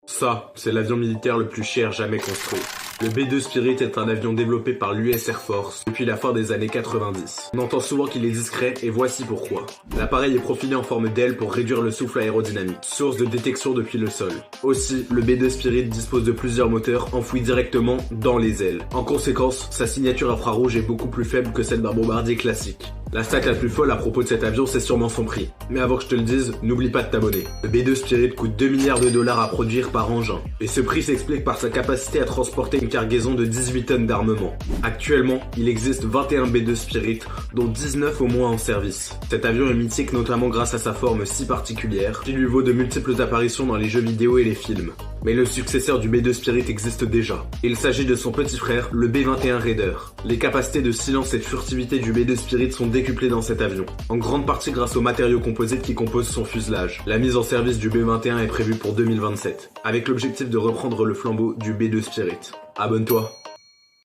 Ça, c'est l'avion militaire le plus cher jamais construit. Le B-2 Spirit est un avion développé par l'US Air Force depuis la fin des années 90. On entend souvent qu'il est discret et voici pourquoi. L'appareil est profilé en forme d'aile pour réduire le souffle aérodynamique, source de détection depuis le sol. Aussi, le B-2 Spirit dispose de plusieurs moteurs enfouis directement dans les ailes. En conséquence, sa signature infrarouge est beaucoup plus faible que celle d'un bombardier classique. La stat la plus folle à propos de cet avion, c'est sûrement son prix. Mais avant que je te le dise, n'oublie pas de t'abonner. Le B-2 Spirit coûte 2 milliards de dollars à produire par engin. Et ce prix s'explique par sa capacité à transporter une cargaison de 18 tonnes d'armement. Actuellement, il existe 21 B-2 Spirit, dont 19 au moins en service. Cet avion est mythique notamment grâce à sa forme si particulière, qui lui vaut de multiples apparitions dans les jeux vidéo et les films. Mais le successeur du B-2 Spirit existe déjà. Il s'agit de son petit frère, le B-21 Raider. Les capacités de silence et de furtivité du B-2 Spirit sont décuplées dans cet avion, en grande partie grâce aux matériaux composites qui composent son fuselage. La mise en service du B-21 est prévue pour 2027, avec l'objectif de reprendre le flambeau du B-2 Spirit. Abonne-toi.